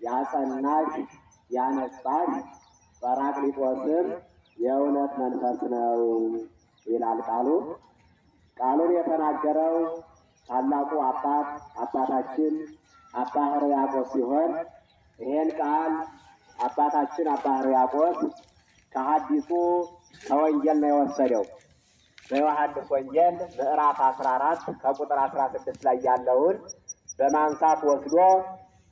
ያጸናሽ ያነጻሽ ጰራቅሊጦስም የእውነት መንፈስ ነው ይላል ቃሉ። ቃሉን የተናገረው ታላቁ አባታችን አባ ሕርያቆስ ሲሆን ይሄን ቃል አባታችን አባ ሕርያቆስ ከሐዲሱ ከወንጌል ነው የወሰደው። በዮሐንስ ወንጌል ምዕራፍ 14 ከቁጥር 16 ላይ ያለውን በማንሳት ወስዶ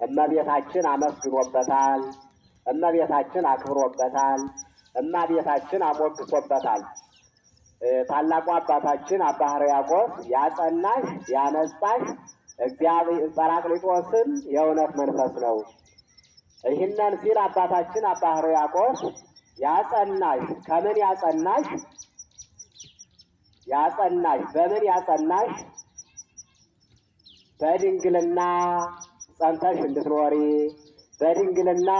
እመቤታችን አመስግኖበታል፣ እመቤታችን አክብሮበታል፣ እመቤታችን አሞግሶበታል። ታላቁ አባታችን አባ ሕርያቆስ ያጸናሽ ያነጻሽ እግዚአብሔር ጰራቅሊጦስም የእውነት መንፈስ ነው። ይህንን ሲል አባታችን አባ ሕርያቆስ ያጸናሽ ከምን ያጸናሽ? ያጸናሽ በምን ያጸናሽ? በድንግልና ጸንተሽ እንድትኖሪ በድንግልና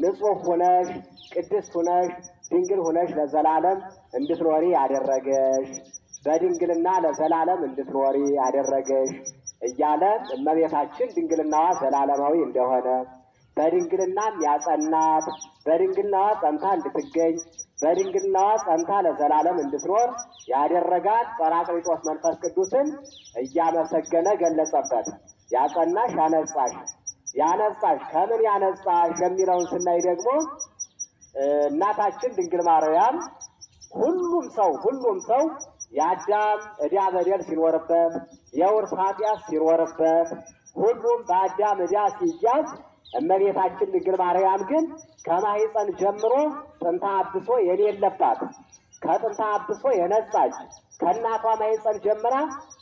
ንጹሕ ሁነሽ ቅድስት ሁነሽ ድንግል ሁነሽ ለዘላለም እንድትኖሪ ያደረገሽ በድንግልና ለዘላለም እንድትኖሪ ያደረገሽ እያለ እመቤታችን ድንግልናዋ ዘላለማዊ እንደሆነ በድንግልናም ያጸናት በድንግልናዋ ጸንታ እንድትገኝ በድንግልናዋ ጸንታ ለዘላለም እንድትኖር ያደረጋት ጰራቅሊጦስ መንፈስ ቅዱስን እያመሰገነ ገለጸበት። ያጸናሽ ያነጻሽ ያነጻሽ ከምን ያነጻሽ የሚለውን ስናይ ደግሞ እናታችን ድንግል ማርያም ሁሉም ሰው የአዳም ዕዳ በደል ሲኖርበት የውርስ ኃጢአት ሲኖርበት ሁሉም በአዳም ዕዳ ሲያዝ እመቤታችን ድንግል ማርያም ግን ከማኅፀን ጀምሮ ጥንተ አብሶ የሌለባት ከጥንተ አብሶ የነጻች ከእናቷ ማኅፀን ጀምራ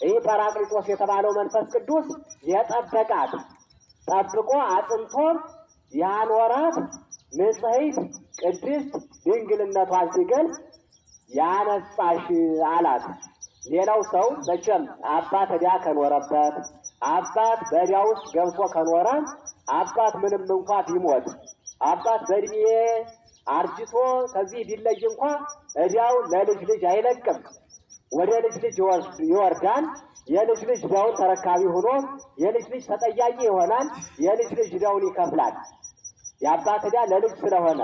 ይህ ጰራቅሊጦስ የተባለው መንፈስ ቅዱስ የጠበቃት ጠብቆ አጽንቶ ያኖራት ንጽሕት ቅድስት ድንግልነቷን ሲገልጽ ያነጻሽ አላት። ሌላው ሰው መቼም አባት ዕዳ ከኖረበት አባት በዕዳ ውስጥ ገብቶ ከኖረ አባት ምንም እንኳ ቢሞት አባት በዕድሜ አርጅቶ ከዚህ ቢለይ እንኳ ዕዳው ለልጅ ልጅ አይለቅም፣ ወደ ልጅ ልጅ ይወርዳል። የልጅ ልጅ ዕዳውን ተረካቢ ሆኖ የልጅ ልጅ ተጠያቂ ይሆናል። የልጅ ልጅ ዕዳውን ይከፍላል። የአባት ዕዳ ለልጅ ስለሆነ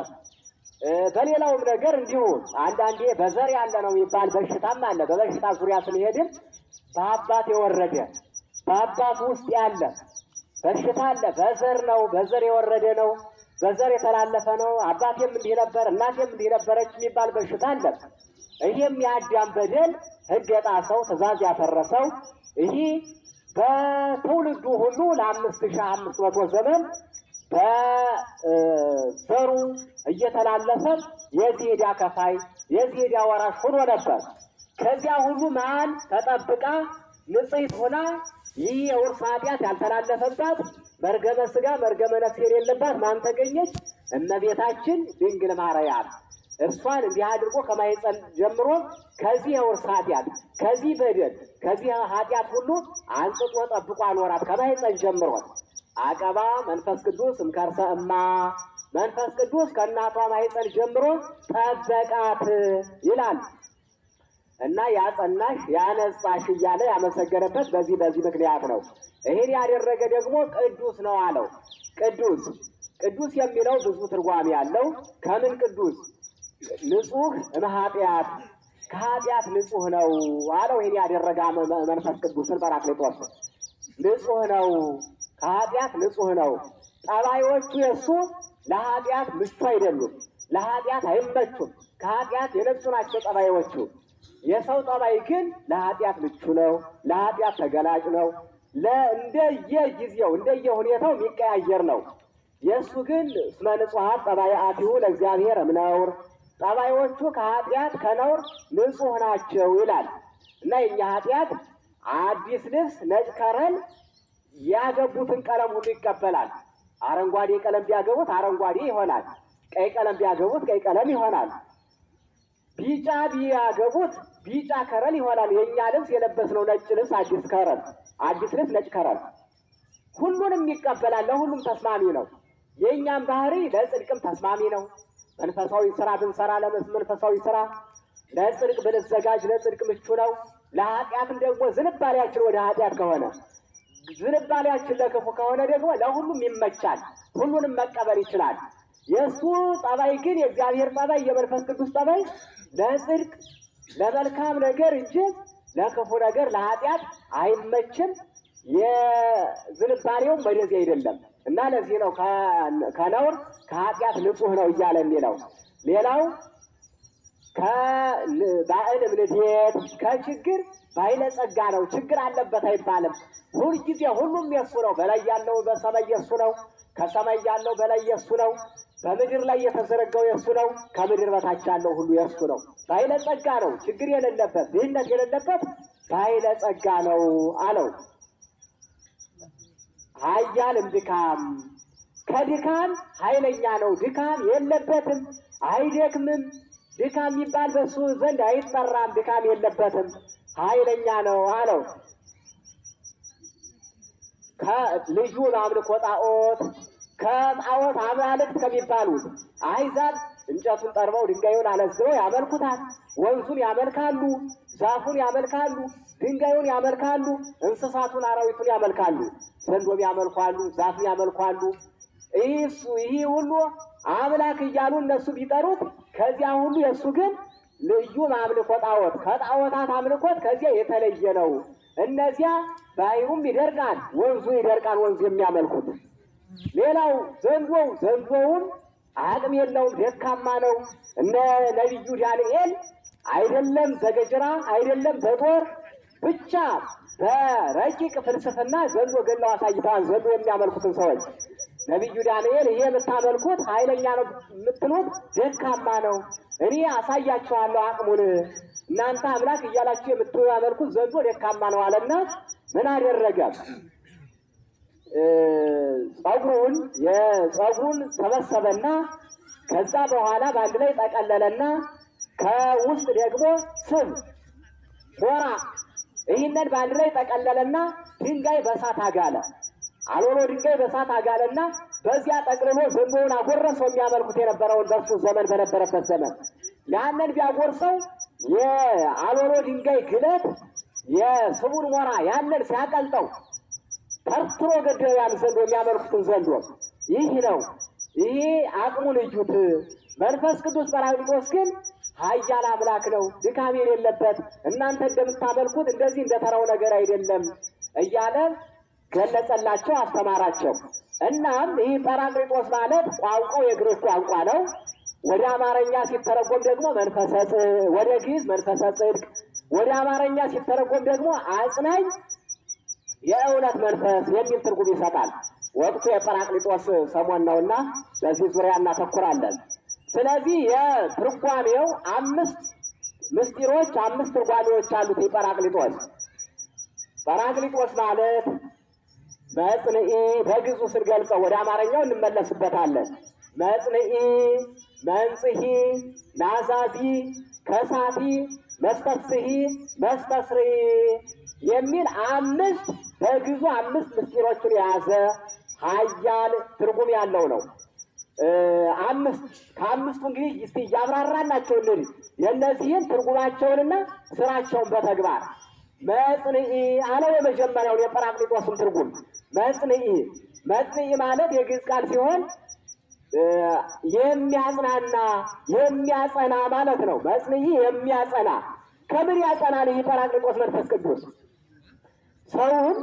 በሌላውም ነገር እንዲሁ አንዳንዴ በዘር ያለ ነው የሚባል በሽታም አለ። በበሽታ ዙሪያ ስንሄድም በአባት የወረደ በአባት ውስጥ ያለ በሽታ አለ። በዘር ነው፣ በዘር የወረደ ነው፣ በዘር የተላለፈ ነው። አባቴም እንዲህ ነበር እናቴም እንዲህ ነበረች የሚባል በሽታ አለ። ይህም የአዳም በደል ሕግ የጣሰው ትእዛዝ ያፈረሰው ይህ በትውልዱ ሁሉ ለ5500 ዘመን በዘሩ እየተላለፈ የዚህ ዕዳ ከፋይ የዚህ ዕዳ ወራሽ ሆኖ ነበር። ከዚያ ሁሉ መሀል ተጠብቃ ንጽሕት ሆና ይህ የውርስ ኃጢአት ያልተላለፈባት መርገመ ሥጋ መርገመ ነፍስ የሌለባት ማን ተገኘች? እመቤታችን ድንግል ማርያም። እርሷን እንዲህ አድርጎ ከማኅፀን ጀምሮ ከዚህ የውርስ ኃጢአት ከዚህ በደል ከዚህ ኃጢአት ሁሉ አንጽቶ ጠብቆ አኖራት። ከማኅፀን ጀምሮ አቀባ መንፈስ ቅዱስ እምከርሰ እማ መንፈስ ቅዱስ ከእናቷ ማኅፀን ጀምሮ ጠበቃት ይላል እና ያጸናሽ ያነጻሽ እያለ ያመሰገነበት በዚህ ምክንያት ነው። ይህን ያደረገ ደግሞ ቅዱስ ነው አለው። ቅዱስ የሚለው ብዙ ትርጓሜ ያለው ከምን ቅዱስ? ንጹሕ እምኃጢአት ከኃጢአት ንጹሕ ነው አለው። ይህን ያደረገ መንፈስ ቅዱስን ጰራቅሊጦስ ንጹሕ ነው፣ ከኃጢአት ንጹሕ ነው። ጠባዮቹ የእሱ ለኃጢአት ምቹ አይደሉም፣ ለኃጢአት አይመቹም። ከኃጢአት የነጹ ናቸው ጠባዮቹ። የሰው ጠባይ ግን ለኃጢአት ምቹ ነው፣ ለኃጢአት ተገላጭ ነው። እንደየጊዜው እንደየሁኔታው የሚቀያየር ነው። የእሱ ግን እስመ ንጹሐት ጠባይአቲሁ ለእግዚአብሔር እምነውር ጠባዮቹ ከኃጢአት ከነውር ንጹሕ ናቸው ይላል እና የኛ ኃጢአት አዲስ ልብስ ነጭ ከረን ያገቡትን ቀለም ሁሉ ይቀበላል። አረንጓዴ ቀለም ቢያገቡት አረንጓዴ ይሆናል፣ ቀይ ቀለም ቢያገቡት ቀይ ቀለም ይሆናል፣ ቢጫ ቢያገቡት ቢጫ ከረን ይሆናል። የኛ ልብስ የለበስነው ነጭ ልብስ አዲስ ልብስ ነጭ ከረን ሁሉንም ይቀበላል፣ ለሁሉም ተስማሚ ነው። የኛም ባህሪ ለጽድቅም ተስማሚ ነው። መንፈሳዊ ስራ ብንሰራ ለመንፈሳዊ ስራ ለጽድቅ ብንዘጋጅ ለጽድቅ ምቹ ነው። ለኃጢአትም ደግሞ ዝንባሌያችን ወደ ኃጢአት ከሆነ ዝንባሌያችን ለክፉ ከሆነ ደግሞ ለሁሉም ይመቻል፣ ሁሉንም መቀበል ይችላል። የእሱ ጠባይ ግን የእግዚአብሔር ጠባይ የመንፈስ ቅዱስ ጠባይ ለጽድቅ ለመልካም ነገር እንጂ ለክፉ ነገር ለኃጢአት አይመችም። የዝንባሌውም ወደዚህ አይደለም እና ለዚህ ነው ከነውር ከኃጢአት ንጹሕ ነው እያለ የሚለው። ሌላው ከባዕድ እምንዴት ከችግር ባለጸጋ ነው። ችግር አለበት አይባልም። ሁልጊዜ ሁሉም የእሱ ነው። በላይ ያለው በሰማይ የእሱ ነው። ከሰማይ ያለው በላይ የእሱ ነው። በምድር ላይ የተዘረጋው የእሱ ነው። ከምድር በታች ያለው ሁሉ የእሱ ነው። ባለጸጋ ነው። ችግር የሌለበት ድህነት የሌለበት ባለጸጋ ነው አለው። ኃያልም ድካም ከድካም ኃይለኛ ነው። ድካም የለበትም፣ አይደክምም። ድካም የሚባል በሱ ዘንድ አይጠራም። ድካም የለበትም፣ ኃይለኛ ነው አለው። ከልጁ አምልኮ ጣዖት ከጣዖት አማልክት ከሚባሉት አሕዛብ እንጨቱን ጠርበው ድንጋዩን አለዝበው ያመልኩታል። ወንዙን ያመልካሉ፣ ዛፉን ያመልካሉ፣ ድንጋዩን ያመልካሉ፣ እንስሳቱን አራዊቱን ያመልካሉ፣ ዘንዶም ያመልኳሉ፣ ዛፉን ያመልኳሉ። ይህ ሁሉ አምላክ እያሉ እነሱ ቢጠሩት ከዚያ ሁሉ የእሱ ግን ልዩ አምልኮ ጣዖት ከጣዖታት አምልኮት ከዚያ የተለየ ነው። እነዚያ ባሕሩም ይደርቃል፣ ወንዙ ይደርቃል፣ ወንዙ የሚያመልኩት። ሌላው ዘንዶውም አቅም የለውም፣ ደካማ ነው። እነ ነቢዩ ዳንኤል አይደለም በገጀራ አይደለም በጦር ብቻ በረቂቅ ፍልስፍና ዘንዶ ገለው አሳይተዋል። ዘንዶ የሚያመልኩትን ሰዎች ነቢዩ ዳንኤል ይሄ የምታመልኩት ኃይለኛ ነው የምትሉት ደካማ ነው፣ እኔ አሳያቸዋለሁ አቅሙን፣ እናንተ አምላክ እያላችሁ የምታመልኩት ዘንዶ ደካማ ነው አለና ምን አደረገ? የጸጉሩን ሰበሰበና ከዛ በኋላ በአንድ ላይ ጠቀለለና ከውስጥ ደግሞ ስብ ሞራ ይህንን በአንድ ላይ ጠቀለለና ድንጋይ በሳት አጋለ። አሎሎ ድንጋይ በሳት አጋለና በዚያ ጠቅልሎ ዘንዶውን አጎረሰው። የሚያመልኩት የነበረውን በሱ ዘመን በነበረበት ዘመን ያንን ቢያጎርሰው የአሎሎ ድንጋይ ግለት የስቡን ሞራ ያንን ሲያቀልጠው ተርትሮ ገደለ። ያን ዘንዶ የሚያመልኩትን ዘንዶ ይህ ነው። ይሄ አቅሙን እዩት። መንፈስ ቅዱስ ጰራቅሊጦስ ግን ኃያል አምላክ ነው፣ ድካም የሌለበት፣ እናንተ እንደምታመልኩት እንደዚህ እንደተራው ነገር አይደለም እያለ ገለጸላቸው፣ አስተማራቸው። እናም ይህ ጰራቅሊጦስ ማለት ቋንቋው የግሪክ ቋንቋ ነው። ወደ አማርኛ ሲተረጎም ደግሞ ወደ ግዕዝ መንፈሰ ጽድቅ፣ ወደ አማርኛ ሲተረጎም ደግሞ አጽናኝ የእውነት መንፈስ የሚል ትርጉም ይሰጣል። ወቅቱ የጰራቅሊጦስ ሰሞን ነውና በዚህ ዙሪያ እናተኩራለን። ስለዚህ የትርጓሜው 5 ምስጢሮች 5 ትርጓሜዎች አሉት። የጰራቅሊጦስ ጰራቅሊጦስ ማለት መጽንዒ በግዙ ስንገልጸው ወደ አማርኛው እንመለስበታለን። መጽንዒ፣ መንጽሒ፣ ናዛዚ፣ ከሳቲ፣ መስተፍስሒ፣ መስተስርዒ የሚል 5 በግዙ 5 ምስጢሮችን የያዘ ኃያል ትርጉም ያለው ነው። 5 ከ5ቱ እንግዲህ እስቲ እያብራራናቸው እንሂድ የእነዚህን ትርጉማቸውንና ስራቸውን በተግባር። መጽንዒ አለው የመጀመሪያውን የጰራቅሊጦስን ትርጉም። መጽንዒ ማለት የግዕዝ ቃል ሲሆን የሚያጽናና የሚያጸና ማለት ነው። መጽንዒ የሚያጸና። ከምን ያጸናል? ይህ ጰራቅሊጦስ መንፈስ ቅዱስ ሰውን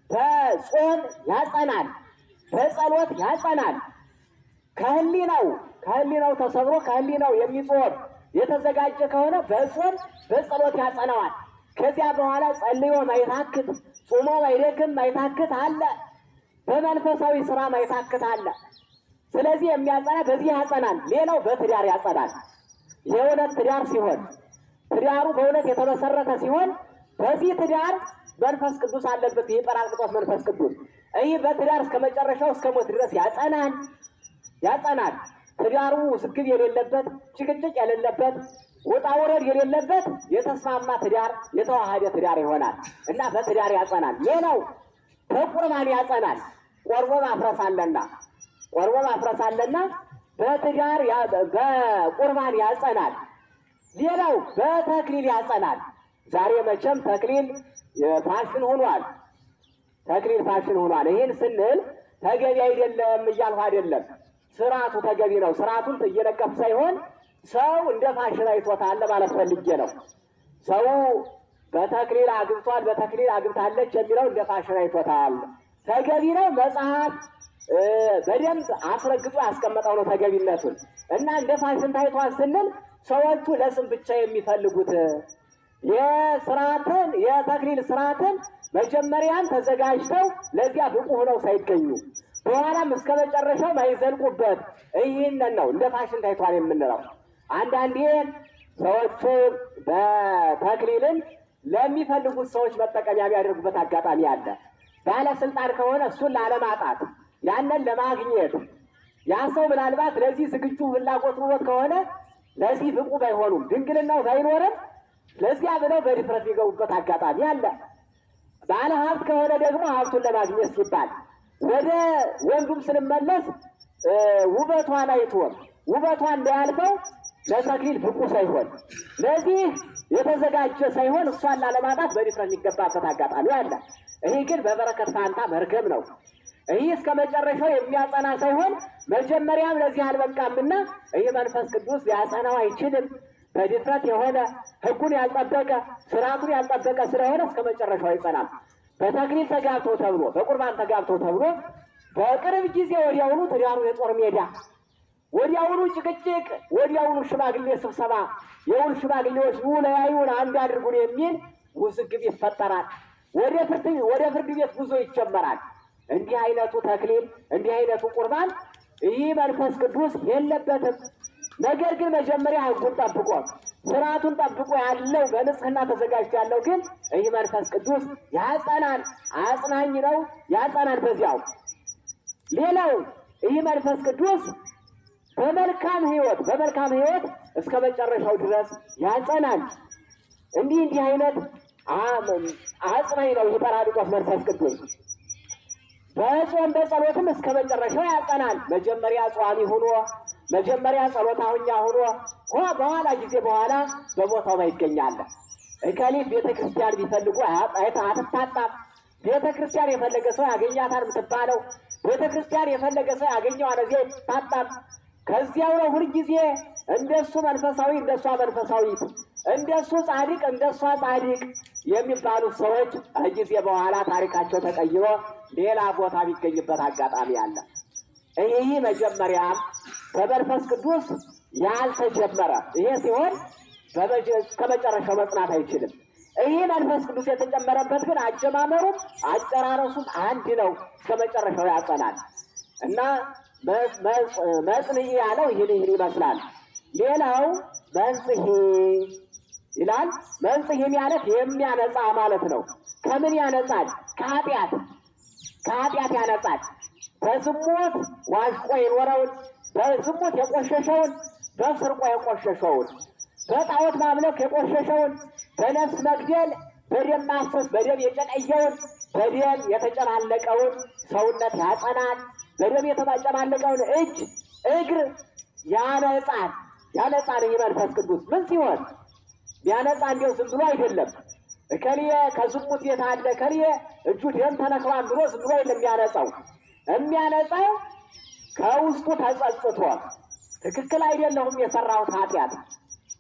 በጾም ያጸናል፣ በጸሎት ያጸናል። ከህሊናው ተሰብሮ ከህሊናው የሚጾም የተዘጋጀ ከሆነ በጾም በጸሎት ያጸናዋል። ከዚያ በኋላ ጸልዮ ማይታክት፣ ጾሞ ማይደክም ማይታክት አለ። በመንፈሳዊ ስራ ማይታክት አለ። ስለዚህ የሚያጸና በዚህ ያጸናል። ሌላው በትዳር ያጸናል። የእውነት ትዳር ሲሆን ትዳሩ በእውነት የተመሰረተ ሲሆን በዚህ ትዳር መንፈስ ቅዱስ አለበት። ይህ ጰራቅሊጦስ መንፈስ ቅዱስ ይህ በትዳር እስከ መጨረሻው እስከ ሞት ድረስ ያጸናል። ትዳሩ ውዝግብ የሌለበት፣ ጭቅጭቅ የሌለበት፣ ውጣ ውረድ የሌለበት የተስማማ ትዳር፣ የተዋሃደ ትዳር ይሆናል እና በትዳር ያጸናል። ሌላው በቁርባን ያጸናል። ቆርቦ ማፍረስ አለና በትዳር በቁርባን ያጸናል። ሌላው በተክሊል ያጸናል። ዛሬ መቼም ተክሊል ፋሽን ሆኗል። ተክሊል ፋሽን ሆኗል። ይህን ስንል ተገቢ አይደለም እያልሁ አይደለም። ስርዓቱ ተገቢ ነው። ስርዓቱን እየነቀፍ ሳይሆን ሰው እንደ ፋሽን አይቶታል ማለት ፈልጌ ነው። ሰው በተክሊል አግብቷል፣ በተክሊል አግብታለች የሚለው እንደ ፋሽን አይቶታል። ተገቢ ነው። መጽሐፍ በደንብ አስረግጦ ያስቀመጠው ነው ተገቢነቱን እና እንደ ፋሽን ታይቷል ስንል ሰዎቹ ለስም ብቻ የሚፈልጉት የስርዓትን የተክሊል ስርዓትን መጀመሪያም ተዘጋጅተው ለዚያ ብቁ ሆነው ሳይገኙ በኋላም እስከ መጨረሻው ማይዘልቁበት ይህንን ነው እንደ ፋሽን ታይቷል የምንለው። አንዳንዴ ሰዎቹ በተክሊልን ለሚፈልጉት ሰዎች መጠቀሚያ የሚያደርጉበት አጋጣሚ አለ። ባለስልጣን ከሆነ እሱን ላለማጣት ያንን ለማግኘት ያ ሰው ምናልባት ለዚህ ዝግጁ ፍላጎት ኑሮት ከሆነ ለዚህ ብቁ ባይሆኑም ድንግልናው ባይኖርም ለዚያ ብለው በድፍረት የሚገቡበት አጋጣሚ አለ። ባለ ሀብት ከሆነ ደግሞ ሀብቱን ለማግኘት ሲባል ወደ ወንዱም ስንመለስ ውበቷን አይቶ ውበቷ እንዳያልፈው ለተክሊል ብቁ ሳይሆን ለዚህ የተዘጋጀ ሳይሆን እሷን ላለማጣት በድፍረት የሚገባበት አጋጣሚ አለ። ይህ ግን በበረከት ፋንታ መርገም ነው። ይህ እስከ መጨረሻው የሚያጸና ሳይሆን መጀመሪያም ለዚህ አልበቃምና ይህ መንፈስ ቅዱስ ሊያጸናው አይችልም። በድፍረት የሆነ ሕጉን ያልጠበቀ ስርዓቱን ያልጠበቀ ስለሆነ እስከ መጨረሻው አይጸናም። በተክሊል ተጋብቶ ተብሎ በቁርባን ተጋብቶ ተብሎ በቅርብ ጊዜ ወዲያውኑ ትዳሩ የጦር ሜዳ፣ ወዲያውኑ ጭቅጭቅ፣ ወዲያውኑ ሽማግሌ ስብሰባ፣ የውል ሽማግሌዎች ለያዩን አንድ አድርጉን የሚል ውዝግብ ይፈጠራል። ወደ ፍርድ ቤት ጉዞ ይጀመራል። እንዲህ አይነቱ ተክሊል እንዲህ አይነቱ ቁርባን ይህ መንፈስ ቅዱስ የለበትም። ነገር ግን መጀመሪያ ሕጉን ጠብቆ ስርዓቱን ጠብቆ ያለው በንጽህና ተዘጋጅቶ ያለው ግን ይህ መንፈስ ቅዱስ ያጸናል። አጽናኝ ነው፣ ያጸናል። በዚያው ሌላው ይህ መንፈስ ቅዱስ በመልካም ሕይወት እስከ መጨረሻው ድረስ ያጸናል። እንዲህ አይነት አጽናኝ ነው ይህ ጰራቅሊጦስ መንፈስ ቅዱስ። በጾም በጸሎትም እስከ መጨረሻው ያጸናል። መጀመሪያ ጿሚ ሆኖ መጀመሪያ ጸሎተኛ ሆኖ በኋላ ጊዜ በኋላ በቦታው ላይ ይገኛል። እከሊት ቤተ ክርስቲያን ቢፈልጉ አትታጣም። ቤተ ክርስቲያን የፈለገ ሰው ያገኛታል የምትባለው ቤተ ክርስቲያን የፈለገ ሰው ያገኘዋል እዚያ ይታጣም። ከዚያው ነው ሁልጊዜ እንደሱ መንፈሳዊ እንደሷ መንፈሳዊት እንደሱ ጻድቅ እንደሷ ጻድቅ የሚባሉት ሰዎች ከጊዜ በኋላ ታሪካቸው ተቀይሮ ሌላ ቦታ ቢገኝበት አጋጣሚ አለ። ይህ መጀመሪያ በመንፈስ ቅዱስ ያልተጀመረ ይሄ ሲሆን ከመጨረሻው መጽናት አይችልም። ይህ መንፈስ ቅዱስ የተጨመረበት ግን አጀማመሩም አጨራረሱም አንድ ነው፣ ከመጨረሻው ያጸናል እና መጽንዒ ያለው ይህን ይመስላል። ሌላው መንጽሔ ይላል። መንጽሔ ማለት የሚያነጻ ማለት ነው። ከምን ያነጻል? ከኃጢአት ያነጻል። በዝሙት ዋዥቆ የኖረውን በዝሙት የቆሸሸውን በስርቆ የቆሸሸውን በጣዖት ማምለክ የቆሸሸውን በነፍስ መግደል በደም ማፍሰስ በደም የጨቀየውን በደም የተጨማለቀውን ሰውነት ያጸናል። በደም የተጨማለቀውን እጅ እግር ያነጻል። ይህ መንፈስ ቅዱስ ምን ሲሆን ያነጻ? እንዲያው ዝም ብሎ አይደለም። እከሊየ ከዝሙት የታለ እከሊየ እጁ ደም ተነክሯል ብሎ ዝም ብሎ አይደለም የሚያነጻው። የሚያነጻው ከውስጡ ተጸጽቶ ትክክል አይደለሁም የሰራሁት ኃጢአት፣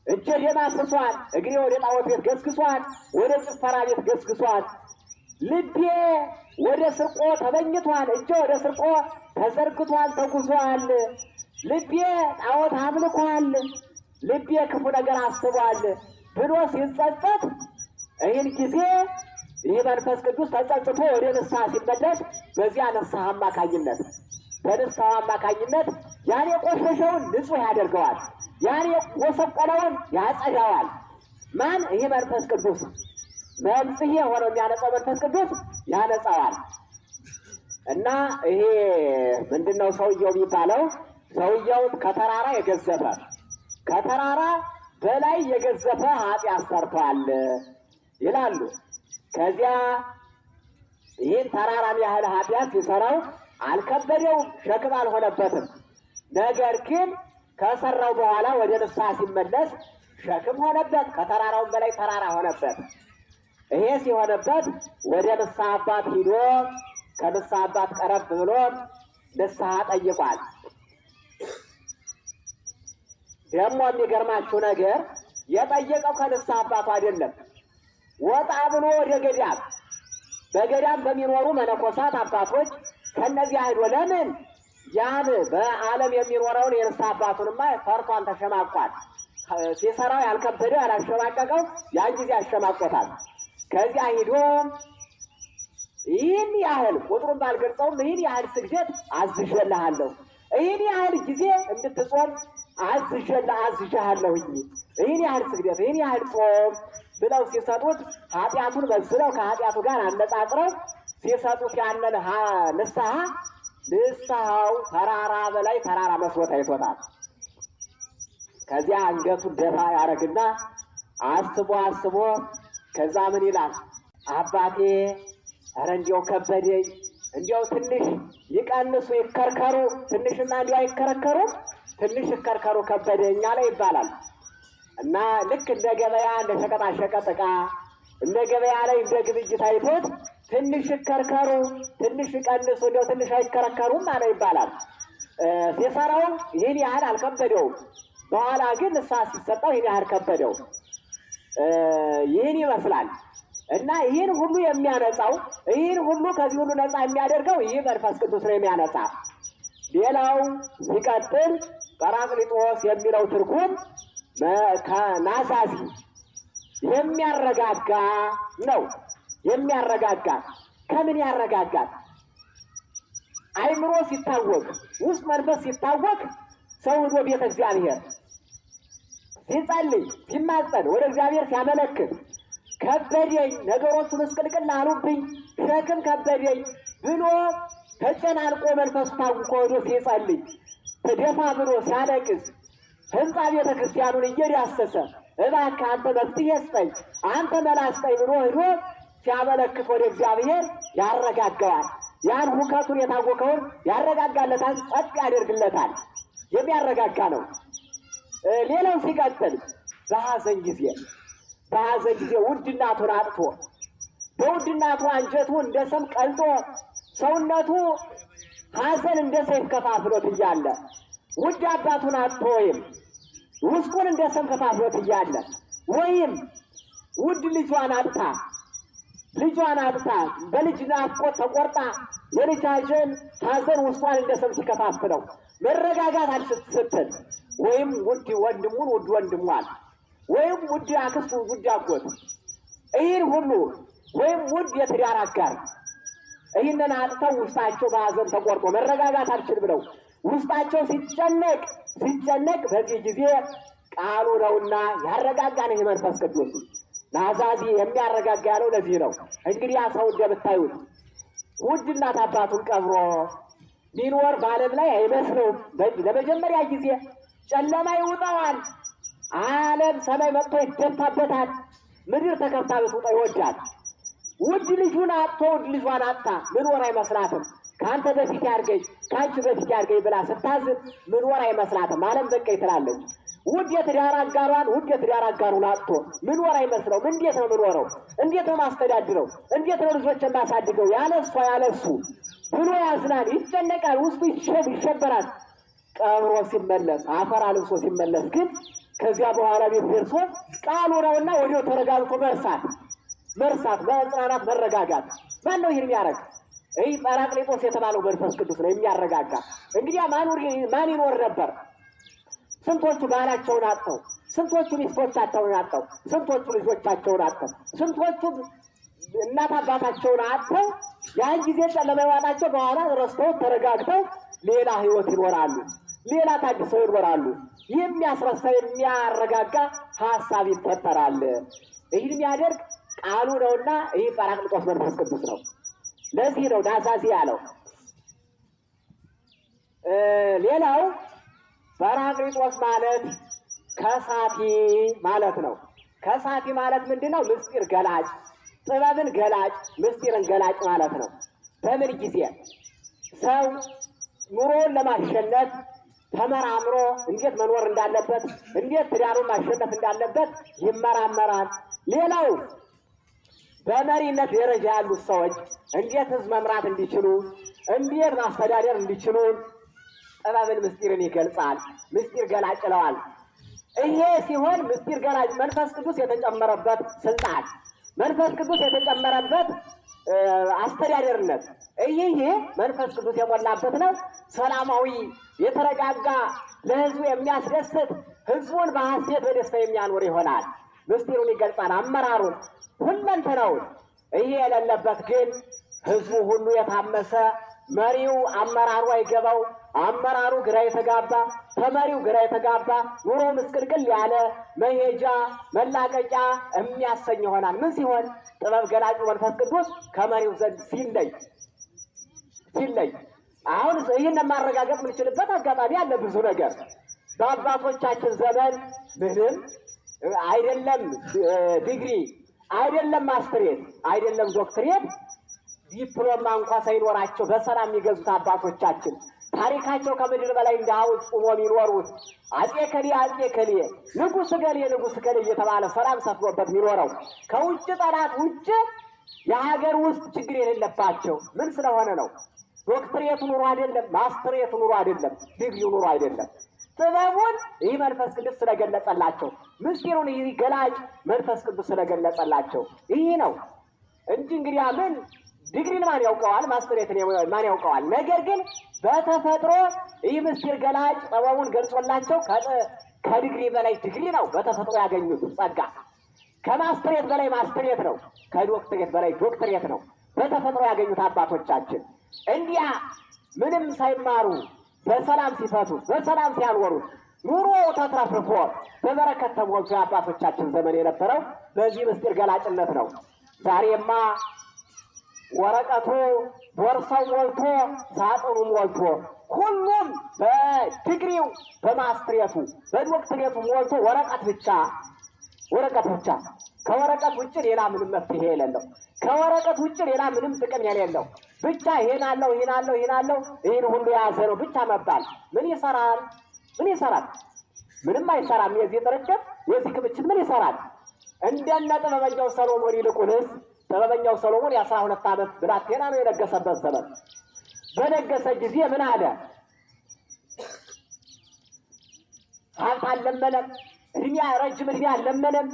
እጄ ደም አፍስሷል፣ እግሬ ወደ ጣዖት ቤት ገስግሷል፣ ወደ ጭፈራ ቤት ገስግሷል፣ ልቤ ወደ ስርቆ ተመኝቷል፣ እጄ ወደ ስርቆ ተዘርግቷል ተጉዟል፣ ልቤ ጣዖት አምልኳል፣ ልቤ ክፉ ነገር አስቧል ብሎ ሲጸጸት ይህን ጊዜ ይህ መንፈስ ቅዱስ ተጸጽቶ ወደ ንስሐ ሲመለስ በዚያ ንስሐ አማካኝነት በንስሐ አማካኝነት ያን የቆሸሸውን ንጹሕ ያደርገዋል። ያን የጎሰቆለውን ያጸዳዋል። ማን? ይህ መንፈስ ቅዱስ መንጽሔ ሆነው የሚያነጻው መንፈስ ቅዱስ ያነጻዋል። እና ይሄ ምንድነው ሰውየው የሚባለው? ሰውየው ከተራራ በላይ የገዘፈ ኃጢአት ሰርቷል ይላሉ። ከዚያ ይህን ተራራም ያህል ኃጢአት ሲሰራው አልከበደውም፣ ሸክም አልሆነበትም። ነገር ግን ከሰራው በኋላ ወደ ንስሐ ሲመለስ ሸክም ሆነበት፣ ከተራራውም በላይ ተራራ ሆነበት። ይሄ ሲሆንበት ወደ ንስሐ አባት ሂዶ ከንስሐ አባት ቀረብ ብሎ ንስሐ ጠይቋል። ደግሞ የሚገርማችሁ ነገር የጠየቀው ከንስሐ አባቱ አይደለም። ወጣ ብሎ ወደ ገዳም በገዳም በሚኖሩ መነኮሳት አባቶች ከነዚህ ሄዶ ለምን ያን በዓለም የሚኖረውን የንስሐ አባቱንማ ፈርቷን ተሸማቋል። ሲሰራው ያልከበደው ያላሸማቀቀው ያን ጊዜ ያሸማቆታል። ከዚያ ሂዶ ይህን ያህል ቁጥሩን ባልገልጸውም ይህን ያህል ስግደት አዝዤልሃለሁ፣ ይህን ያህል ጊዜ እንድትጾም አዝዤሃለሁኝ፣ ይህን ያህል ስግደት፣ ይህን ያህል ጾም ብለው ሲሰጡት ኃጢአቱን መስለው ከኃጢአቱ ጋር አነጻጽረው ሲሰጡት ያንን ንስሐው ተራራ በላይ ተራራ መስሎ ታይቶታል። ከዚያ አንገቱን ደፋ ያደረግና አስቦ ከዛ ምን ይላል? አባቴ ኧረ እንዲያው ከበደኝ፣ እንዲያው ትንሽ ይቀንሱ ይከርከሩ፣ ትንሽና እንዲያው አይከረከሩም፣ ትንሽ ይከርከሩ ከበደኝ አለ ይባላል። እና ልክ እንደ ገበያ እንደ ሸቀጣሸቀጥ ዕቃ እንደ ገበያ ላይ እንደ ግብይት አይቶት ትንሽ ይከርከሩ፣ ትንሽ ይቀንሱ፣ እንዲያው ትንሽ አይከረከሩም አለ ይባላል። ሲሰራው ይህን ያህል አልከበደውም። በኋላ ግን ንስሐ ሲሰጠው ይህን ያህል ከበደው። ይህን ይመስላል። እና ይህን ሁሉ የሚያነጻው ይህን ሁሉ ከዚህ ሁሉ ነፃ የሚያደርገው ይህ መንፈስ ቅዱስ ነው የሚያነጻ። ሌላው ሲቀጥል ጰራቅሊጦስ የሚለው ትርጉም ከናዛዚ የሚያረጋጋ ነው። የሚያረጋጋ ከምን ያረጋጋል? አይምሮ ሲታወቅ፣ ውስጥ መንፈስ ሲታወቅ ሰው ወደ ቤተ እግዚአብሔር ሲጸልይ ሲማጸን ወደ እግዚአብሔር ሲያመለክት ከበደኝ፣ ነገሮቹ ምስቅልቅል አሉብኝ፣ ሸክም ከበደኝ ብሎ ተጨናንቆ መንፈሱ ታውቆ ወደ ሲጸልይ ተደፋ ብሎ ሲያለቅስ ሕንፃ ቤተ ክርስቲያኑን እየዳሰሰ እባክህ አንተ መፍትሄ ስጠኝ፣ አንተ መላ ስጠኝ ብሎ ሄዶ ሲያመለክት ወደ እግዚአብሔር ያረጋጋዋል። ያን ሁከቱን የታወቀውን ያረጋጋለታል፣ ጸጥ ያደርግለታል። የሚያረጋጋ ነው። ሌላው ሲቀጥል በሐዘን ጊዜ ውድ እናቱን አጥቶ በውድ እናቱ አንጀቱ እንደ ሰም ቀልጦ ሰውነቱ ሐዘን እንደ ሰይፍ ከፋፍሎት እያለ ውድ አባቱን አጥቶ ወይም ውስጡን እንደ ሰም ከፋፍሎት እያለ ወይም ውድ ልጇን አጥታ በልጅ ናፍቆት ተቆርጣ የልጅ ሐዘን ውስጧን እንደ ሰም ሲከፋፍለው መረጋጋት አልስትል ወይም ውድ ወንድሙን ውድ ወንድሟን ወይም ውድ አክስቱ ውድ አጎት ይህን ሁሉ ወይም ውድ የትዳር አጋር ይህንን አጥተው ውስጣቸው በሐዘን ተቆርጦ መረጋጋት አልችል ብለው ውስጣቸው ሲጨነቅ በዚህ ጊዜ ቃሉ ነውና ያረጋጋን ይህ መንፈስ ቅዱስ ናዛዚ የሚያረጋጋ ያለው ለዚህ ነው። እንግዲህ ሰው እንደምታዩት ውድ እናት አባቱን ቀብሮ ሊኖር በዓለም ላይ አይመስለውም። ለመጀመሪያ ጊዜ ጨለማ ይውጠዋል። ዓለም ሰማይ መጥቶ ይደፋበታል። ምድር ተከፍታ ብትውጠው ይወዳል። ውድ ልጁን አጥቶ ውድ ልጇን አጥታ ምንወር አይመስላትም። ከአንተ በፊት ያድርገኝ ከአንቺ በፊት ያድርገኝ ብላ ስታዝብ ምንወር አይመስላትም። ዓለም በቃኝ ትላለች። ውድ የትዳር አጋሩን አጥቶ ምንወር አይመስለውም። እንዴት ነው ምንወረው? እንዴት ነው ማስተዳድረው? እንዴት ነው ልጆች የማሳድገው? ያለሱ ብሎ ያዝናል፣ ይጨነቃል፣ ውስጡ ይሸበራል። ቀብሮ ሲመለስ አፈር አልብሶ ሲመለስ ግን ከዚያ በኋላ ቤት ደርሶ ቃሉ ነውና ወዲያው ተረጋግቶ መርሳት፣ በመጽናናት መረጋጋት። ማን ነው ይህን የሚያደርግ? ይህ ጰራቅሊጦስ የተባለው መንፈስ ቅዱስ ነው የሚያረጋጋ። እንግዲህ ማን ይኖር ነበር? ስንቶቹ ባላቸውን አጥተው፣ ስንቶቹ ሚስቶቻቸውን አጥተው፣ ስንቶቹ ልጆቻቸውን አጥተው፣ ስንቶቹ እናት አባታቸውን አጥተው ያን ጊዜ ጨለማ ይዋጣቸው በኋላ ረስተው ተረጋግተው ሌላ ሕይወት ይኖራሉ፣ ሌላ ታድሰው ይኖራሉ። የሚያስረሳ የሚያረጋጋ ሀሳብ ይፈጠራል። ይህን የሚያደርግ ቃሉ ነውና ይህ ጰራቅሊጦስ መንፈስ ቅዱስ ነው። ለዚህ ነው ናዛዚ ያለው። ሌላው ጰራቅሊጦስ ማለት ከሳቲ ማለት ነው። ከሳቲ ማለት ምንድን ነው? ምስጢር ገላጭ፣ ጥበብን ገላጭ፣ ምስጢርን ገላጭ ማለት ነው። በምን ጊዜ ሰው ኑሮውን ለማሸነፍ ተመራምሮ እንዴት መኖር እንዳለበት፣ እንዴት ትዳሩን ማሸነፍ እንዳለበት ይመራመራል። ሌላው በመሪነት ደረጃ ያሉት ሰዎች እንዴት ህዝብ መምራት እንዲችሉ፣ እንዴት ማስተዳደር እንዲችሉ ጥበብን ምስጢርን ይገልጻል። ምስጢር ገላጭ ይለዋል። ይሄ ሲሆን ምስጢር ገላጭ መንፈስ ቅዱስ የተጨመረበት ስልጣን፣ መንፈስ ቅዱስ የተጨመረበት አስተዳደርነት፣ ይሄ መንፈስ ቅዱስ የሞላበት ነው። ሰላማዊ የተረጋጋ ለህዝቡ የሚያስደስት ህዝቡን በሐሴት በደስታ የሚያኖር ይሆናል። ምስጢሩን ይገልጻል። አመራሩን ሁለንተናውን። ይሄ የሌለበት ግን ህዝቡ ሁሉ የታመሰ፣ መሪው አመራሩ አይገባው፣ አመራሩ ግራ የተጋባ፣ ተመሪው ግራ የተጋባ፣ ኑሮ ምስቅልቅል ያለ መሄጃ መላቀጫ የሚያሰኝ ይሆናል። ምን ሲሆን? ጥበብ ገላጩ መንፈስ ቅዱስ ከመሪው ዘንድ ሲለይ። አሁን ይህን ማረጋገጥ የምንችልበት አጋጣሚ አለ። ብዙ ነገር በአባቶቻችን ዘመን ምንም አይደለም ዲግሪ፣ አይደለም ማስትሬት፣ አይደለም ዶክትሬት፣ ዲፕሎማ እንኳ ሳይኖራቸው በሰላም የሚገዙት አባቶቻችን ታሪካቸው ከምድር በላይ እንደ ሐውልት ቁሞ የሚኖሩት አጼ ከሌ ንጉሥ ገሌ እየተባለ ሰላም ሰፍኖበት የሚኖረው ከውጭ ጠላት ውጭ የሀገር ውስጥ ችግር የሌለባቸው ምን ስለሆነ ነው? ዶክትሬቱ ኑሮ አይደለም፣ ማስትሬቱ ኑሮ አይደለም፣ ዲግሪው ኑሮ አይደለም። ጥበቡን ይህ መንፈስ ቅዱስ ስለገለጸላቸው፣ ምስጢሩን ይህ ገላጭ መንፈስ ቅዱስ ስለገለጸላቸው ይህ ነው እንጂ እንግዲህ ምን ዲግሪን ማን ያውቀዋል? ማስትሬትን ማን ያውቀዋል? ነገር ግን በተፈጥሮ ይህ ምስጢር ገላጭ ጥበቡን ገልጾላቸው ከዲግሪ በላይ ዲግሪ ነው በተፈጥሮ ያገኙት ጸጋ። ከማስትሬት በላይ ማስትሬት ነው፣ ከዶክትሬት በላይ ዶክትሬት ነው በተፈጥሮ ያገኙት አባቶቻችን። እንዲያ ምንም ሳይማሩ በሰላም ሲፈቱ፣ በሰላም ሲያኖሩት ኑሮ ተትረፍርፎ በበረከት ተሞልቶ የአባቶቻችን ዘመን የነበረው በዚህ ምስጢር ገላጭነት ነው። ዛሬማ ወረቀቱ ቦርሳው ሞልቶ ሳጥኑ ሞልቶ ሁሉም በዲግሪው በማስትሬቱ በዶክትሬቱ ሞልቶ ወረቀት ብቻ። ከወረቀት ውጭ ሌላ ምንም መፍትሄ የሌለው፣ ከወረቀት ውጭ ሌላ ምንም ጥቅም የሌለው ብቻ ይሄን አለው ይህን ሁሉ የያዘ ነው ብቻ መባል ምን ይሰራል? ምንም አይሰራም። የዚህ ጥርቅም የዚህ ክምችት ምን ይሰራል? እንደነ ጥበበኛው ሰሎሞን ይልቁንስ ጥበበኛው ሰሎሞን የ12 ዓመት ብላቴና ነው የነገሰበት ዘመን። በነገሰ ጊዜ ምን አለ? ሀብት አልለመነም፣ ረጅም ዕድሜ አልለመነም፣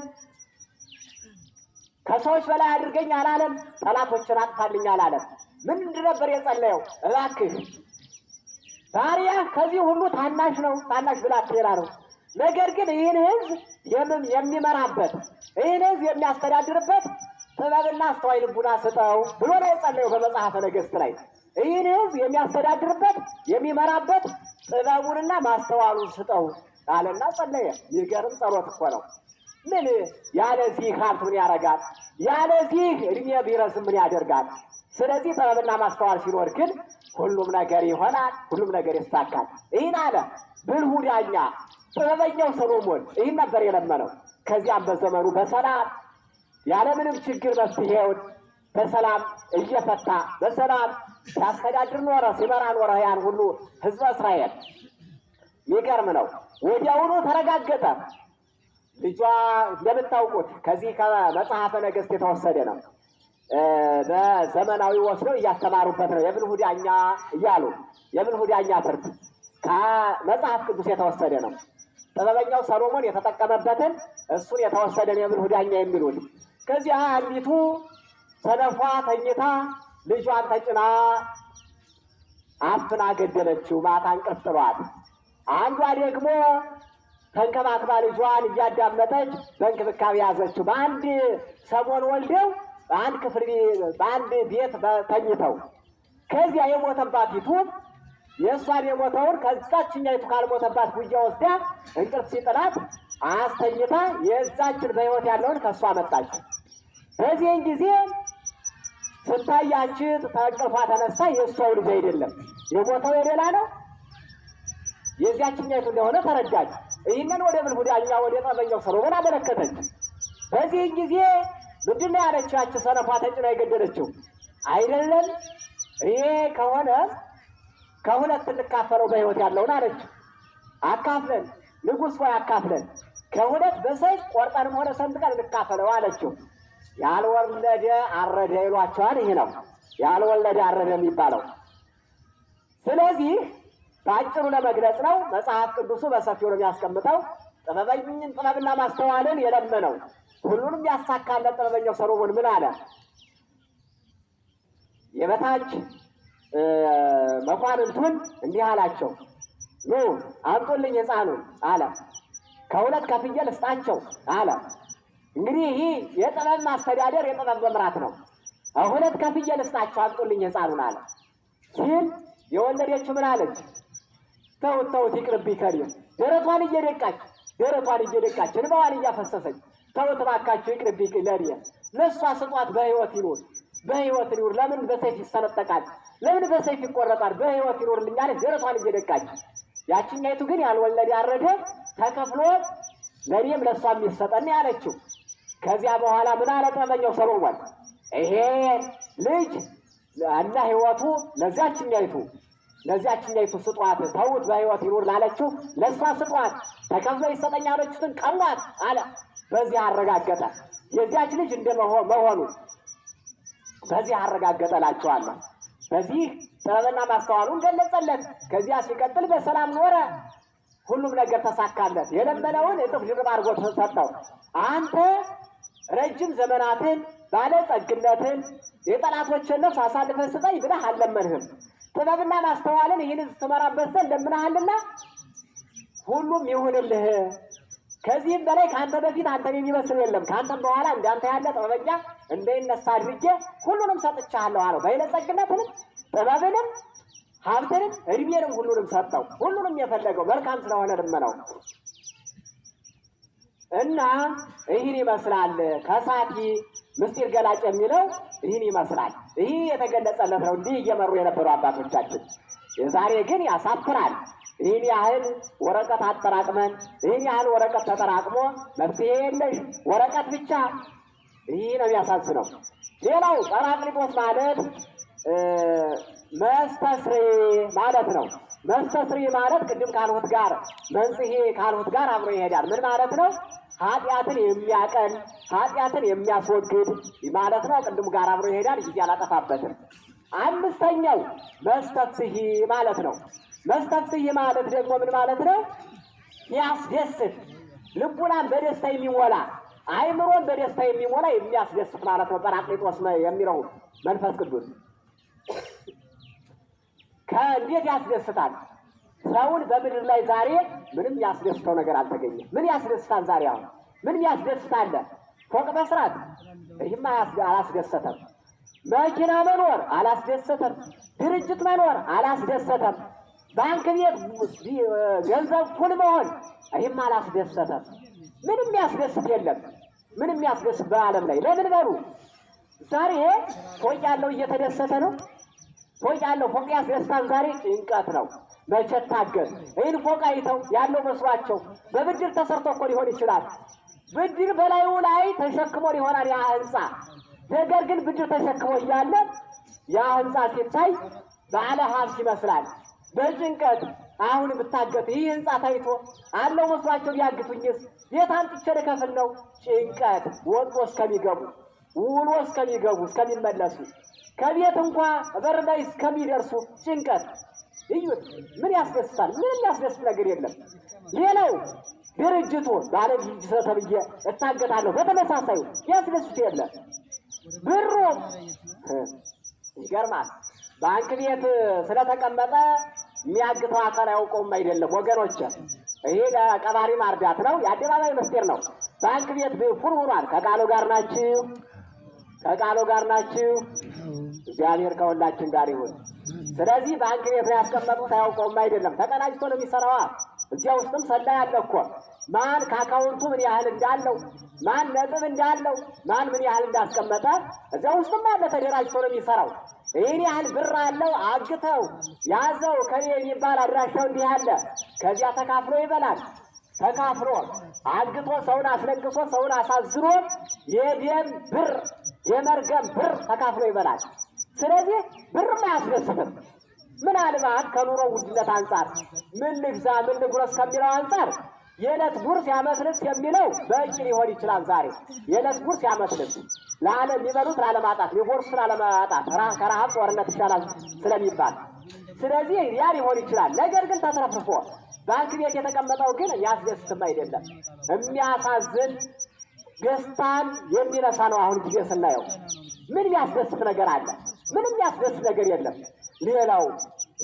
ከሰዎች በላይ አድርገኝ አላለም፣ ጠላቶችን አጥፋልኝ አላለም። ምንድን ነበር የጸለየው? እባክህ ባሪያህ ከዚህ ሁሉ ታናሽ ነው፣ ታናሽ ብላቴና ነው። ነገር ግን ይህን ሕዝብ የሚመራበት ይህን ሕዝብ የሚያስተዳድርበት ጥበብና አስተዋይ ልቡና ስጠው ብሎ ነው የጸለየው በመጽሐፈ ነገሥት ላይ። ይህን ሕዝብ የሚያስተዳድርበት የሚመራበት ጥበቡንና ማስተዋሉን ስጠው አለና ጸለየ። ይገርም ጸሎት እኮ ነው። ምን ያለዚህ ሀብት ምን ያደርጋል? ያለዚህ እድሜ ቢረዝም ምን ያደርጋል? ስለዚህ ጥበብና ማስተዋል ሲኖር ግን ሁሉም ነገር ይሆናል፣ ሁሉም ነገር ይሳካል። ይህን አለ ብልሁ ዳኛ ጥበበኛው ሰሎሞን ይህን ነበር የለመነው። ከዚያም በዘመኑ በሰላም ያለምንም ችግር መፍትሄውን በሰላም እየፈታ በሰላም ሲያስተዳድር ኖረ፣ ሲመራ ኖረ ያን ሁሉ ህዝበ እስራኤል። የሚገርም ነው። ወዲያውኑ ተረጋገጠ። ልጇ እንደምታውቁት ከዚህ ከመጽሐፈ ነገሥት የተወሰደ ነው። በዘመናዊ ወስደው እያስተማሩበት ነው። የብልሁ ዳኛ እያሉ የብልሁ ዳኛ ፍርድ ከመጽሐፍ ቅዱስ የተወሰደ ነው። ጥበበኛው ሰሎሞን የተጠቀመበትን እሱን የተወሰደ ነው የብልሁ ዳኛ የሚሉት። ከዚያ አንዲቱ ሰነፏ ተኝታ ልጇን ተጭና አፍና ገደለችው። ማታ እንቅልፍ ጥሏት። አንዷ ደግሞ ተንከባክባ ልጇን እያዳመጠች በእንክብካቤ ያዘችው። በአንድ ሰሞን ወልደው በአንድ ክፍል በአንድ ቤት ተኝተው ከዚያ የሞተባቲቱ የእሷን የሞተውን ከዛችኛይቱ ካልሞተባት ጉያ ወስዳ እንቅልፍ ሲጥላት አስተኝታ የዛችን በሕይወት ያለውን ከእሷ መጣች። በዚህን ጊዜ ስታያች ተንቅልፏ ተነስታ የእሷው ልጅ አይደለም የሞተው የሌላ ነው የዚያችኛይቱ እንደሆነ ተረዳች። ይህንን ወደ ብልሁ ዳኛ ወደ ጥበበኛው ሰሎሞን አመለከተች። በዚህን ጊዜ ምንድን ነው ያለችው? ያች ሰነፏ ተጭና የገደለችው አይደለም ይሄ ከሆነ ከሁለት እንካፈለው በሕይወት ያለውን አለች። አካፍለን ንጉሥ ሆይ አካፍለን ከሁለት በሰይፍ ቆርጠንም ሆነ ሰንጥቀን እንካፈለው አለችው። ያልወለደ አረደ ይሏቸዋል። ይሄ ነው ያልወለደ አረደ የሚባለው። ስለዚህ በአጭሩ ለመግለጽ ነው። መጽሐፍ ቅዱሱ በሰፊው ነው የሚያስቀምጠው። ጥበብና ማስተዋልን የለመነው ሁሉንም ያሳካለት ጥበበኛው ሰሎሞን ምን አለ? የበታች መኳንንቱን እንዲህ አላቸው፣ ኑ አምጡልኝ ሕፃኑን አለ። ከሁለት ከፍዬ ልስጣቸው አለ። እንግዲህ ይህ የጥበብ ማስተዳደር የጥበብ መምራት ነው። ሁለት ከፍዬ ልስጣቸው አምጡልኝ ሕፃኑን አለ ሲል የወለደችው ምን አለች? ተውት ተውት ይቅርብኝ ከሪም ደረቷን እየደቃች እንባዋን እያፈሰሰች ተውት እባካችሁ ይቅርብኝ ለኔ ለእሷ ስጧት በሕይወት ይኑር ለምን በሰይፍ ይሰነጠቃል? ለምን በሰይፍ ይቆረጣል? በሕይወት ይኑርልኝ አለች ደረቷን እየደቃች። ያችኛይቱ ግን ያልወለደ ያረደ ተከፍሎ ለኔም ለእሷም ይሰጠን ያለችው። ከዚያ በኋላ ምን አለ ጥበበኛው ሰሎሞን? ይሄ ልጅ እና ሕይወቱ ለዚያችኛይቱ ስጧት፣ ተውት በሕይወት ይኑር ላለችው ለእሷ ስጧት፣ ተከፍሎ ይሰጠኝ ያለችትን ቀሟት አለ። በዚህ አረጋገጠ የዚያች ልጅ እንደመሆኑ በዚህ አረጋገጠላቸዋለሁ። በዚህ ጥበብና ማስተዋሉን ገለጸለት። ከዚያ ሲቀጥል በሰላም ኖረ። ሁሉም ነገር ተሳካለት። የለመነውን እጥፍ ድርብ አድርጎ ሰጠው። አንተ ረጅም ዘመናትን ባለጸግነትን የጠላቶችን ነፍስ አሳልፈህ ስጠኝ ብለህ አልለመንህም። ጥበብና ማስተዋልን ይህን ስትመራበት ዘንድ ለምነሃልና ሁሉም ይሁንልህ። ከዚህም በላይ ከአንተ በፊት አንተን የሚመስል የለም። ከአንተም በኋላ እንዳንተ ያለ ጥበበኛ እንዳይነሳ አድርጌ ሁሉንም ሰጥቻለሁ አለው። ባለጸግነትንም ጥበብንም ሀብትንም እድሜንም ሁሉንም ሰጠው። ሁሉንም የፈለገው መልካም ስለሆነ ልመናው እና ይህን ይመስላል። ከሳቲ ምስጢር ገላጭ የሚለው ይህን ይመስላል። ይህ የተገለጸለት ነው እንዲህ እየመሩ የነበሩ አባቶቻችን። የዛሬ ግን ያሳፍራል። ይህን ያህል ወረቀት አጠራቅመን ይህን ያህል ወረቀት ተጠራቅሞ መፍትሄ የለሽ ወረቀት ብቻ። ይህ ነው የሚያሳዝነው። ሌላው ጰራቅሊጦስ ማለት መስተስሪ ማለት ነው። መስተስሪ ማለት ቅድም ካልሁት ጋር መንጽሔ ካልሁት ጋር አብሮ ይሄዳል። ምን ማለት ነው? ኃጢአትን የሚያቀል ኃጢአትን የሚያስወግድ ማለት ነው። ቅድም ጋር አብሮ ይሄዳል። ጊዜ አላጠፋበትም። አምስተኛው መስተፍስሒ ማለት ነው። መስተፍስሒ ማለት ደግሞ ምን ማለት ነው? ያስደስት፣ ልቡናን በደስታ የሚሞላ አይምሮን በደስታ የሚሞላ የሚያስደስት ማለት ነው። ጰራቅሊጦስ የሚለው መንፈስ ቅዱስ ከእንዴት ያስደስታል? ሰውን በምድር ላይ ዛሬ ምንም ያስደስተው ነገር አልተገኘም። ምን ያስደስታል? ዛሬ አሁን ምን ያስደስታል? ፎቅ መስራት ይህማ አላስደሰተም። መኪና መኖር አላስደሰተም። ድርጅት መኖር አላስደሰተም። ባንክ ቤት ገንዘብ ፉል መሆን ይህማ አላስደሰተም። ምንም ያስደስት የለም። ምንም ያስደስት በዓለም ላይ ለምን በሉ ዛሬ ፎቅ ያለው እየተደሰተ ነው። ፎቅ ያለው ፎቅ ያስደስታል። ዛሬ ጭንቀት ነው። መቼ ታገዝ? ይህን ፎቅ አይተው ያለው መስሏቸው በብድር ተሰርቶ እኮ ሊሆን ይችላል። ብድር በላዩ ላይ ተሸክሞ ሊሆናል ያ ህንፃ። ነገር ግን ብድር ተሸክሞ እያለ ያ ህንፃ ሲታይ ባለ ሀብት ይመስላል። በጭንቀት አሁን ብታገት ይህ ህንፃ ታይቶ አለው መስሏቸው ሊያግቱኝስ የት አምጥቼ ልከፍል ነው? ጭንቀት ወጥቶ እስከሚገቡ ውሎ እስከሚገቡ እስከሚመለሱ ከቤት እንኳ በር ላይ እስከሚደርሱ ጭንቀት። እዩት፣ ምን ያስደስታል? ምንም ያስደስት ነገር የለም። ሌላው ድርጅቱ ባለ ድርጅት ስለተብዬ እታገታለሁ በተመሳሳዩ ያስደስት የለም። ብሩ ይገርማል። ባንክ ቤት ስለተቀመጠ የሚያግተው አካል አያውቀውም አይደለም ወገኖች። ይሄ ለቀባሪ ማርዳት ነው። የአደባባይ ምስጢር ነው። ባንክ ቤት ፉር ሆኗል። ከቃሉ ጋር ናችሁ፣ ከቃሉ ጋር ናችሁ። እግዚአብሔር ከሁላችን ጋር ይሁን። ስለዚህ ባንክ ቤት ነው ያስቀመጡት አያውቀውም አይደለም። ተቀናጅቶ ነው የሚሰራዋ። እዚያ ውስጥም ሰላይ አለ እኮ ማን ከአካውንቱ ምን ያህል እንዳለው፣ ማን ነጥብ እንዳለው፣ ማን ምን ያህል እንዳስቀመጠ እዚያ ውስጥም አለ። ተደራጅቶ ነው የሚሰራው። ይህን ያህል ብር አለው አግተው ያዘው ከኔ የሚባል አድራሻው እንዲህ አለ። ከዚያ ተካፍሎ ይበላል። ተካፍሎ አግቶ ሰውን አስለቅሶ ሰውን አሳዝኖ የደም ብር የመርገም ብር ተካፍሎ ይበላል። ስለዚህ ብርም አያስደስትም። ምናልባት ከኑሮ ውድነት አንጻር ምን ልግዛ ምን ልጉረስ ከሚለው አንጻር የዕለት ጉርስ የዓመት ልብስ የሚለው በቂ ሊሆን ይችላል። ዛሬ የዕለት ጉርስ የዓመት ልብስ ለዓለም የሚበሉት ላለማጣት ሊጎርሱ ላለማጣት ከረሃብ ጦርነት ይሻላል ስለሚባል ስለዚህ ያ ሊሆን ይችላል። ነገር ግን ተትረፍርፎ ባንክ ቤት የተቀመጠው ግን ያስደስትም አይደለም፣ የሚያሳዝን ደስታን የሚነሳ ነው። አሁን ጊዜ ስናየው ምን የሚያስደስት ነገር አለ? ምንም የሚያስደስት ነገር የለም። ሌላው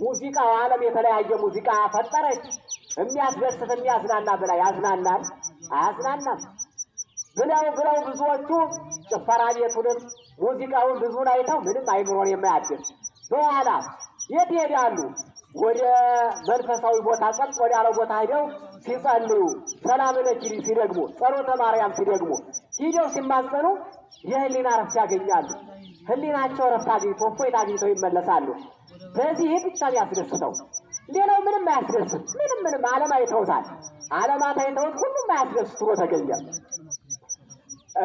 ሙዚቃው ዓለም የተለያየ ሙዚቃ ፈጠረች። የሚያስደስት የሚያዝናና ብላ ያዝናናል? አያዝናናም። ብለው ብዙዎቹ ጭፈራ ቤቱንም ሙዚቃውን ብዙን አይተው ምንም አይምሮን የማያድስ በኋላ የት ይሄዳሉ? ወደ መንፈሳዊ ቦታ ጸጥ ወዳለው ቦታ ሄደው ሲጸልዩ ሰላም ለኪ ሲደግሙ ጸሎተ ማርያም ሲደግሙ ሄደው ሲማጸኑ የህሊና ረፍት ያገኛሉ። ህሊናቸው ረፍት አግኝቶ እፎይታ አግኝተው ይመለሳሉ። በዚህ ብቻ ያስደስተው፣ ሌላው ምንም አያስደስት። ምንም ዓለም አይተውታል። ዓለማት አይተውት ሁሉም አያስደስት ሆኖ ተገኘ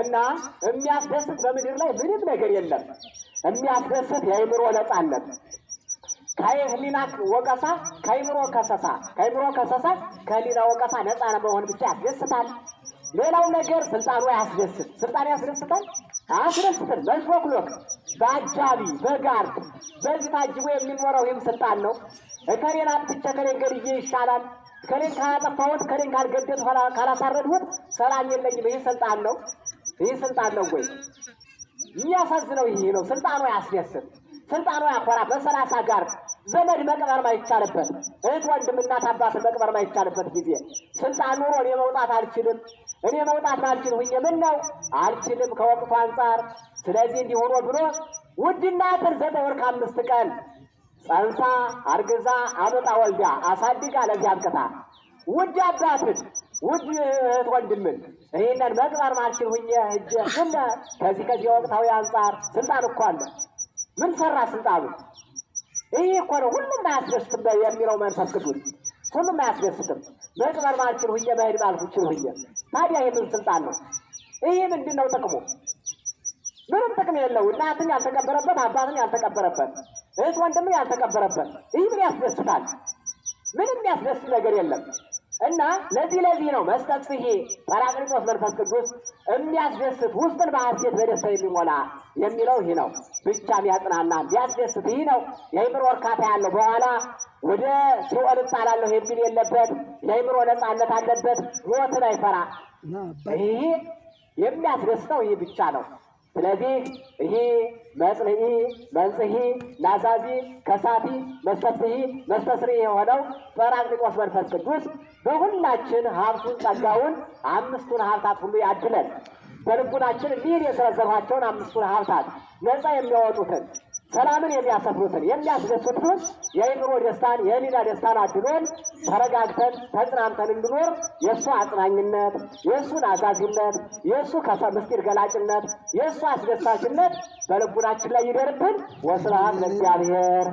እና የሚያስደስት በምድር ላይ ምንም ነገር የለም። የሚያስደስት የአእምሮ ነፃነት ከህሊና ወቀሳ ከአእምሮ ከሰሳ ከህሊና ወቀሳ ነፃ መሆን ብቻ ያስደስታል። ሌላው ነገር ስልጣኑ ያስደስት። ስልጣን ያስደስታል? አያስደስትም። በሽሎክሎክ በአጃቢ በጋርድ በዚህ ታጅቦ የሚኖረው ይህም ስልጣን ነው። እከሌን አጥፍቼ እከሌን ገድዬ ይሻላል፣ እከሌን ካላጠፋሁት እከሌን ካልገደልኩ ካላሳረድሁት ሰላም የለኝም። ይህ ስልጣን ነው። ይህ ስልጣን ነው ወይ? የሚያሳዝነው ይህ ነው። ስልጣኑ ያስደስት፣ ስልጣኑ ያኮራ። በሰላሳ ጋር ዘመድ መቅበር ማይቻልበት፣ እህት ወንድም እናት አባትን መቅበር ማይቻልበት ጊዜ ስልጣን ኑሮ እኔ መውጣት አልችልም፣ እኔ መውጣት ማልችል ሁኜ ምን ነው አልችልም ከወቅቱ አንጻር። ስለዚህ እንዲሆኖ ብሎ ውድ እናትን 9 ወር ከ5 ቀን ጸንሳ አርግዛ አመጣ ወልዳ አሳድጋ ለዚህ አብቅታ ውድ አባትን ውድ እህት ወንድምን ይህንን መቅበር ማልችል ሁኜ እጄ ምን ከዚህ ወቅታዊ አንጻር ስልጣን እኮ አለ። ምን ሰራ ስልጣኑ? ይህ እኮ ነው ሁሉም አያስደስትም የሚለው መንፈስ ቅዱስ። ሁሉም አያስደስትም። መቅበር ማልችል ሁኜ መሄድ ማልችል ሁኜ ታዲያ የምን ስልጣን ነው? ይህ ምንድን ነው ጥቅሙ? ምንም ጥቅም የለው። እናትን ያልተቀበረበት፣ አባትን ያልተቀበረበት፣ እህት ወንድምን ያልተቀበረበት ይህ ምን ያስደስታል? ምንም ያስደስት ነገር የለም። እና ለዚህ ነው መስጠት ጰራቅሊጦስ መንፈስ ቅዱስ የሚያስደስት ውስጥን በሐሴት በደስታ የሚሞላ የሚለው ይህ ነው። ብቻ የሚያጽናና ቢያስደስት ይህ ነው። የአእምሮ እርካታ ያለው በኋላ ወደ ሲኦል እጣላለሁ የሚል የለበት። የአእምሮ ነፃነት አለበት። ሞትን አይፈራ። ይህ የሚያስደስተው ይህ ብቻ ነው። ስለዚህ ይህ መጽንዒ መንጽሒ ናዛዚ ከሳቲ መስተስሪ የሆነው ጰራቅሊጦስ መንፈስ ቅዱስ በሁላችን ሀብቱን ጸጋውን 5ቱን ሀብታት ሁሉ ያድለን። በልቡናችን እንዲህ የሰረዘሯቸውን 5ቱን ሀብታት ነፃ የሚያወጡትን ሰላምን የሚያሰፍሩትን የሚያስደስቱን የአእምሮ ደስታን የህሊና ደስታን አድሎን ተረጋግተን ተጽናንተን እንድኖር የእሱ አጽናኝነት፣ የእሱ ናዛዥነት፣ የእሱ ምስጢር ገላጭነት፣ የእሱ አስደሳችነት በልቡናችን ላይ ይደርብን። ወስብሐት ለእግዚአብሔር።